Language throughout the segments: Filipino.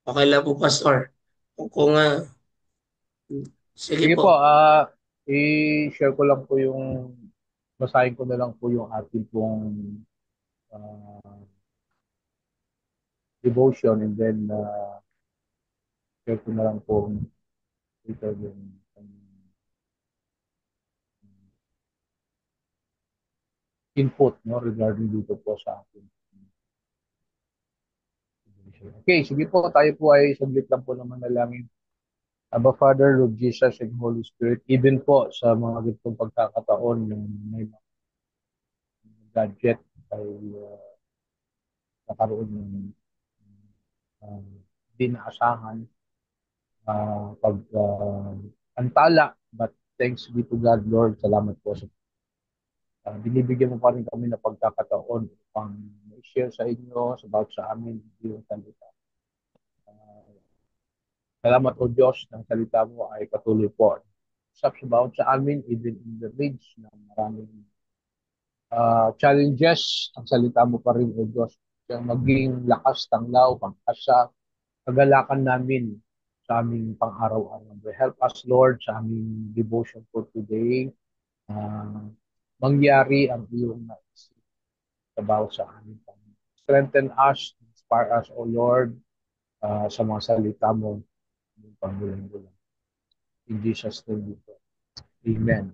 Okay lang po, Pastor. Kung sige Sige po, po. i-share ko lang po basahin ko na lang po yung ating pong ah, devotion and then share ko na lang po ito yung input no, regarding dito po sa ating devotion. Okay, sige po, tayo po ay saglit lang po naman manalangin. Aba Father, Lord Jesus, and Holy Spirit, even po sa mga ganitong pagkakataon, yung may mga gadget ay nakaroon ng uh, di naasahan antala. But thanks be to God, Lord. Salamat po sa binibigyan mo pa rin kami ng pagkakataon upang i-share sa inyo, sa amin, yung salita. Uh, Salamat o Diyos ng salita mo ay patuloy po. Sa bawat sa amin, even in the midst ng maraming challenges, ang salita mo pa rin o Diyos. Kaya maging lakas, tanglaw, pag-asa, kagalakan namin sa aming pang-araw-araw. Help us, Lord, sa aming devotion for today. Uh, Mangyari ang iyong nais sa bawat sa amin. Strengthen us, inspire us, O Lord, sa mga salita mo, yung panggulang-gulang. In Jesus' name we pray. Amen.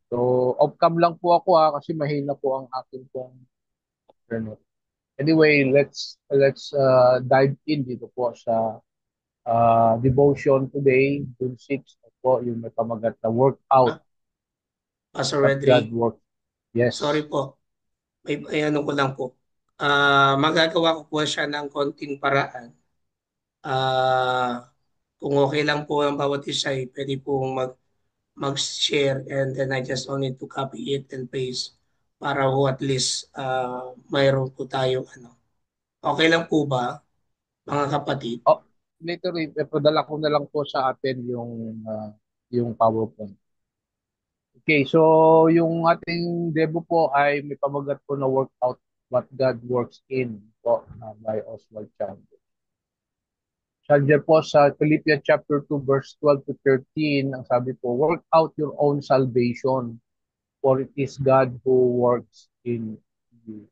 So, off-cam lang po ako kasi mahina po ang akin pong internet. Anyway, let's dive in dito po sa devotion today, June 6 po, yung may pamagat na workout, Ah, Pastor what God Redry, works. sorry Yes. po. May ano ko lang po. Magagawa ko po siya ng konting paraan. Kung okay lang po ang bawat isa, pwede pong mag-share and then I just only to copy it and paste para ho at least mayroon po tayo ano. Okay lang po ba, mga kapatid? Oh, later, ipadala ko na lang po sa atin yung PowerPoint. Okay, so yung ating demo po ay may pamagat po na workout what God works in po by Oswald Chambers. Nandiyan po sa Philippians chapter 2 verse 12 to 13, ang sabi po, work out your own salvation for it is God who works in you.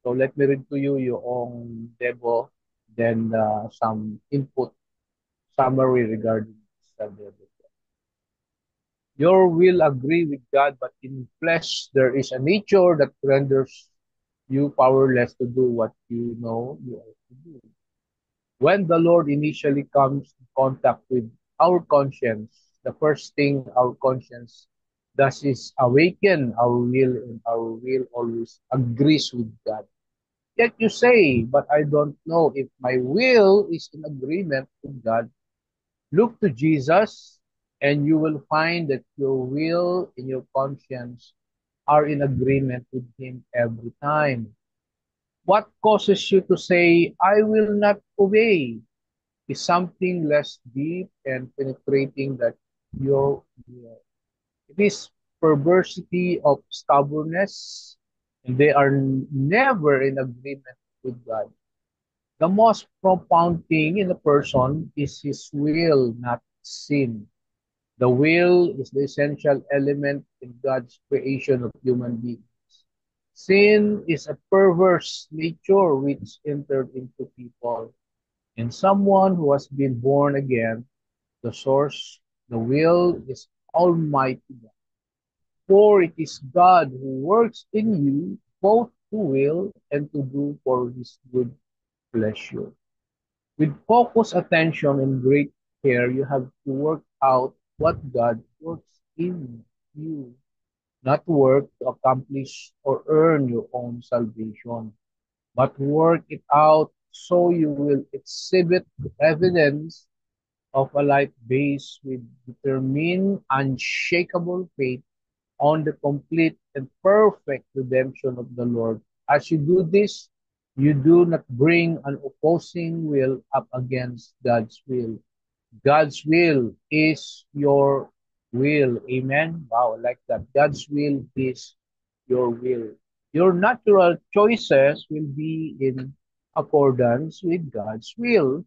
So let me read to you yung demo, then some input summary regarding this demo. Your will agree with God, but in flesh there is a nature that renders you powerless to do what you know you ought to do. When the Lord initially comes in contact with our conscience, the first thing our conscience does is awaken our will, and our will always agrees with God. Yet you say, but I don't know if my will is in agreement with God. Look to Jesus, and you will find that your will and your conscience are in agreement with Him every time. What causes you to say, I will not obey, is something less deep and penetrating that your will. It is perversity of stubbornness, and they are never in agreement with God. The most profound thing in a person is his will, not sin. The will is the essential element in God's creation of human beings. Sin is a perverse nature which entered into people. In someone who has been born again, the source, the will is Almighty God. For it is God who works in you both to will and to do for his good pleasure. With focused attention and great care, you have to work out what God works in you, not work to accomplish or earn your own salvation, but work it out so you will exhibit the evidence of a life based with determined, unshakable faith on the complete and perfect redemption of the Lord. As you do this, you do not bring an opposing will up against God's will. God's will is your will. Amen. Wow, I like that. God's will is your will. Your natural choices will be in accordance with God's will.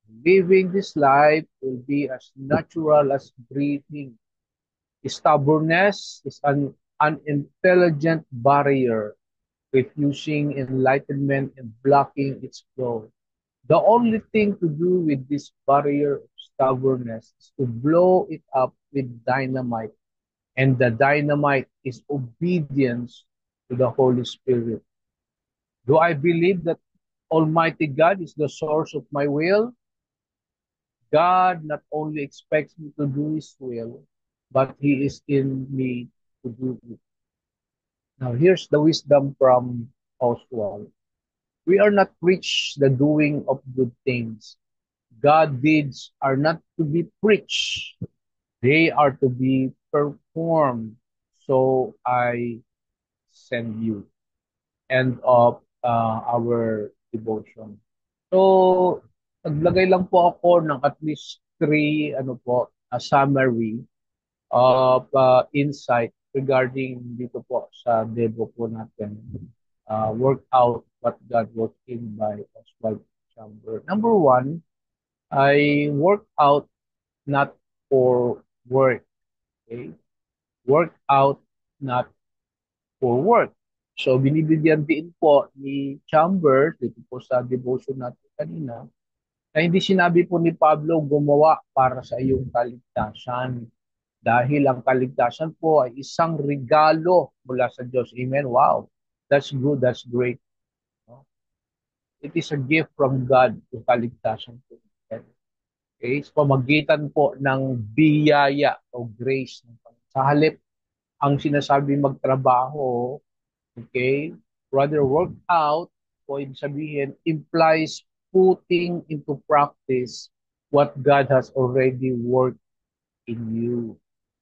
Living this life will be as natural as breathing. Stubbornness is an unintelligent barrier, refusing enlightenment and blocking its flow. The only thing to do with this barrier of stubbornness is to blow it up with dynamite, and the dynamite is obedience to the Holy Spirit. Do I believe that Almighty God is the source of my will? God not only expects me to do His will, but He is in me to do it. Now, here's the wisdom from Oswald. We are not preached the doing of good things. God deeds are not to be preached, they are to be performed. So I send you. End of our devotion. So, naglagay lang po ako ng at least three, a summary of insight regarding dito po sa Devo po natin. Work out what God worked in by Oswald Chamber. Number one, I work out not for work. Okay? Work out not for work. So, binibigyan din po ni Chambers, dito po sa devotion natin kanina, na hindi sinabi po ni Pablo gumawa para sa iyong kaligtasan. Dahil ang kaligtasan po ay isang regalo mula sa Diyos. Amen? Wow. That's good. That's great. No? It is a gift from God yung kaligtasan po. Okay? Sa pamagitan po ng biyaya o grace. Sa halip, ang sinasabi magtrabaho, okay, rather work out, o ibig sabihin, implies putting into practice what God has already worked in you.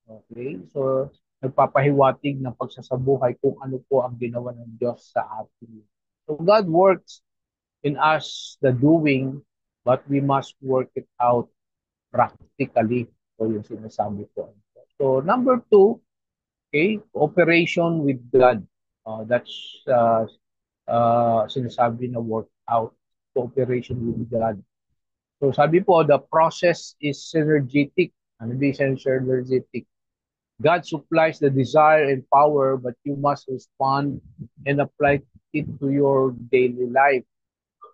Okay? So, nagpapahiwatig ng pagsasabuhay kung ano po ang ginawa ng Diyos sa atin. So, God works in us the doing, but we must work it out practically. So, yung sinasabi ko. So, number two, okay, cooperation with God. That's sinasabi na work out, cooperation with God. So, sabi po, the process is synergetic. Ano ba yung synergetic? God supplies the desire and power, but you must respond and apply it to your daily life.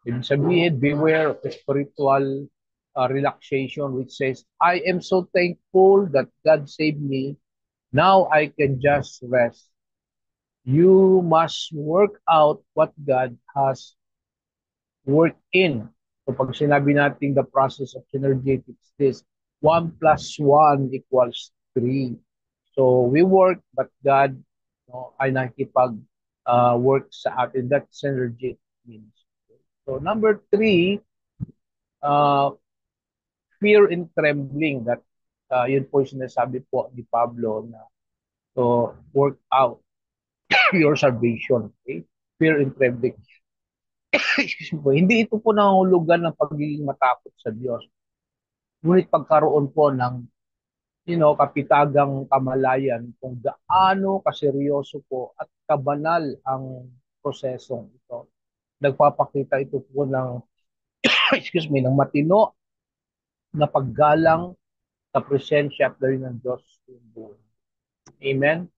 Ibig sabihin, beware of the spiritual relaxation which says, I am so thankful that God saved me. Now I can just rest. You must work out what God has worked in. So pag sinabi natin the process of synergetics, this 1 plus 1 equals 3. So we work, but God ay nakikipag work sa atin. That synergy means. So number three, uh, fear and trembling. That yun po yung sinasabi po ni Pablo na to work out your salvation. Okay? Fear and trembling. Hindi ito po nangangulugan ng pagiging matakot sa Diyos. Ngunit pagkaroon po ng kapitagang kamalayan kung gaano kaseryoso po at kabanal ang prosesong ito. Nagpapakita ito po ng, ng matino na paggalang sa presensya at rin ng Diyos. Amen?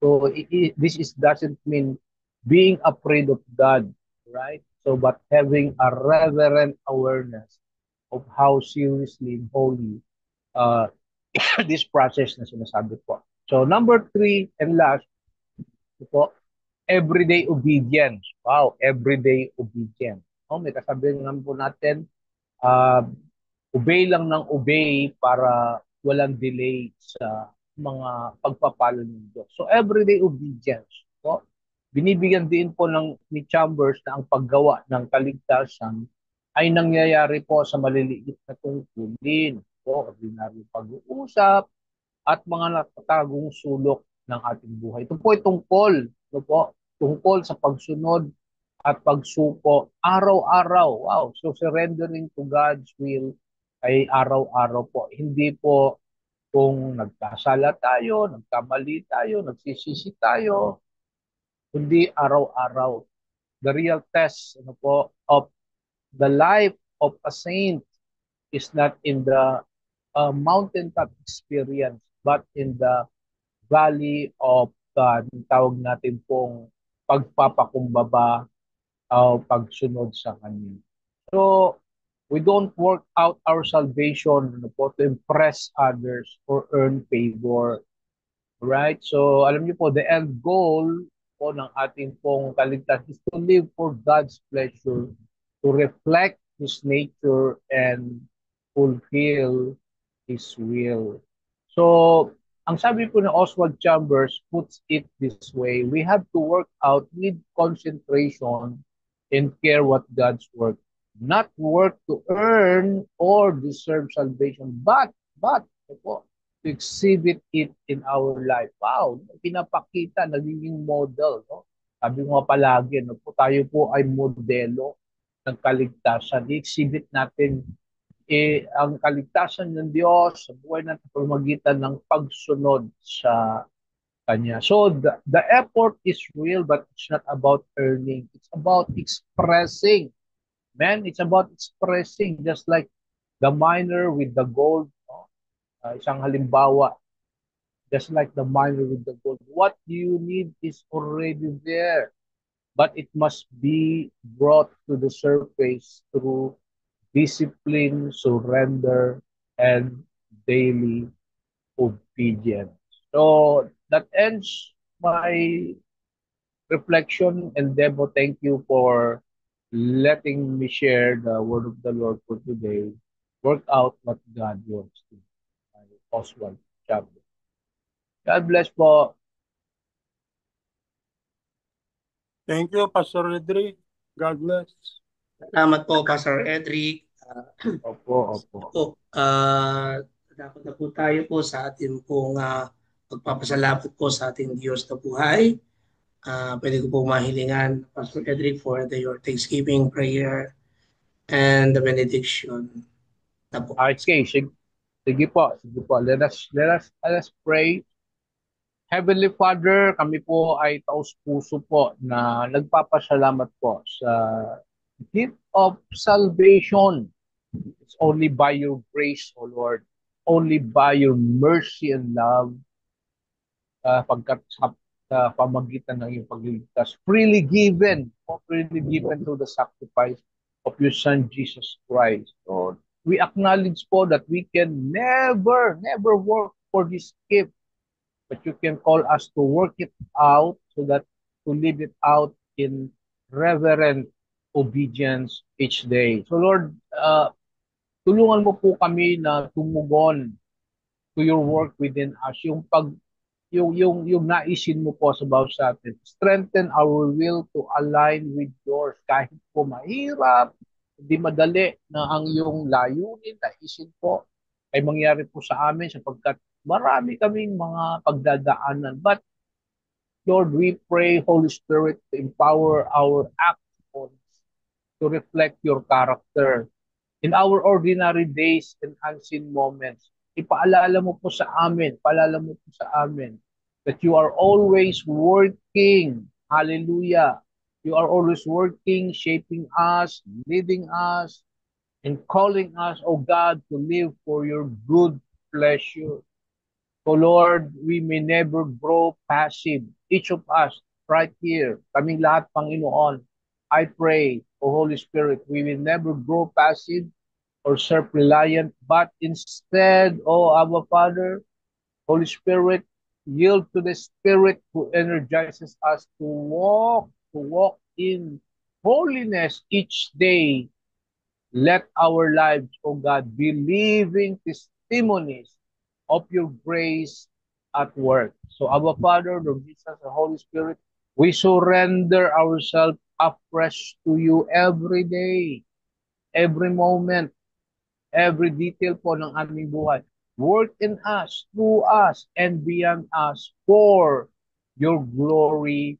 So, this doesn't mean being afraid of God, right? So, but having a reverent awareness of how seriously and holy uh, this process na sinasabi po. So, number three and last, ito, everyday obedience. Wow, everyday obedience. May kasabihan naman po natin, uh, obey lang ng obey para walang delay sa mga pagpapalo ng Diyos. So, everyday obedience. Po, binibigyan din po ni Chambers na ang paggawa ng kaligtasan ay nangyayari po sa maliliit na tungkulin. Po, ordinary pag-uusap, at mga natatagong sulok ng ating buhay. Ito po ay tungkol sa pagsunod at pagsuko araw-araw. Wow, so surrendering to God's will ay araw-araw po. Hindi po kung nagkasala tayo, nagkamali tayo, nagsisisi tayo, kundi araw-araw. The real test of the life of a saint is not in the mountaintop experience, but in the valley of God. Tawag natin pong pagpapakumbaba o pagsunod sa Kanya. So, we don't work out our salvation po to impress others or earn favor. Right? So, alam niyo po, the end goal po ng ating pong kaligtasan is to live for God's pleasure, to reflect His nature and fulfill His will. So, ang sabi po ng Oswald Chambers puts it this way, we have to work out with concentration and care what God's work. Not work to earn or deserve salvation, but, po, to exhibit it in our life. Wow, pinapakita, nagiging model. No? Sabi ko nga palagi, no, po, tayo po ay modelo ng kaligtasan. I-exhibit natin ang kaligtasan ng Diyos sa buhay natin pamagitan ng pagsunod sa Kanya. So the effort is real but it's not about earning. It's about expressing. Man, it's about expressing just like the miner with the gold. No? Isang halimbawa, just like the miner with the gold. What you need is already there, but it must be brought to the surface through discipline, surrender, and daily obedience. So that ends my reflection. And Debo, thank you for letting me share the word of the Lord for today. Work out what God wants to. Oswald Chavez. God bless po. Thank you, Pastor Redrick. God bless. Salamat po, Pastor Edric. Opo. Dapat na po tayo po sa ating pong pagpapasalamat po sa ating Diyos na buhay. Pwede ko po mahilingan, Pastor Edric, for your Thanksgiving prayer and the benediction na po. Okay, sige po. Let us pray. Heavenly Father, kami po ay taus-puso po na nagpapasalamat po sa gift of salvation. It's only by your grace, O Lord, only by your mercy and love, pagkat sa pamagitan ng iyong pagliligtas, freely given through the sacrifice of your Son, Jesus Christ, Lord. We acknowledge po that we can never work for this gift, but you can call us to work it out so that to live it out in reverent obedience each day. So Lord, tulungan mo po kami na tumugon to your work within us, yung naisin mo po sa bawat sa atin. Strengthen our will to align with yours kahit po mahirap, hindi madali na ang iyong layunin, naisin po ay mangyari po sa amin sapagkat marami kaming mga pagdadaanan. But Lord, we pray, Holy Spirit, to empower our actions to reflect your character in our ordinary days and unseen moments. Paalala mo po sa amin that you are always working. Hallelujah. You are always working, shaping us, leading us, and calling us, oh God, to live for your good pleasure. So Lord, we may never grow passive. Each of us right here, kaming lahat, Panginoon, I pray, O Holy Spirit, we will never grow passive or self-reliant, but instead, O Abba Father, Holy Spirit, yield to the Spirit who energizes us to walk in holiness each day. Let our lives, O God, be living testimonies of your grace at work. So, Abba Father, Lord Jesus, the Holy Spirit, we surrender ourselves afresh to you every day, every moment, every detail po ng aming buhay. Work in us, through us, and beyond us for your glory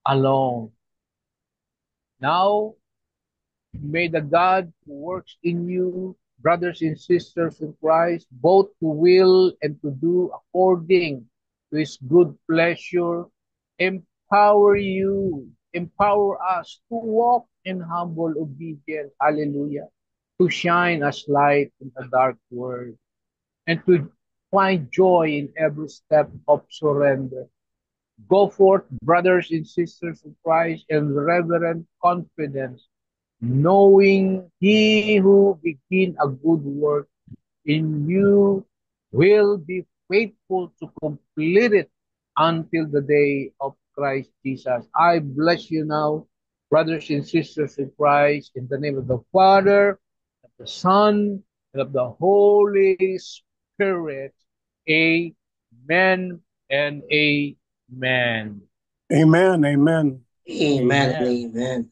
alone. Now, may the God who works in you, brothers and sisters in Christ, both to will and to do according to his good pleasure, empower us to walk in humble obedience. Hallelujah. to shine as light in a dark world, and to find joy in every step of surrender. Go forth, brothers and sisters of Christ, in reverent confidence, knowing he who begin a good work in you will be faithful to complete it until the day of Christ Jesus. I bless you now, brothers and sisters in Christ, in the name of the Father, of the Son, and of the Holy Spirit. Amen and amen. Amen. Amen. Amen and Amen. amen.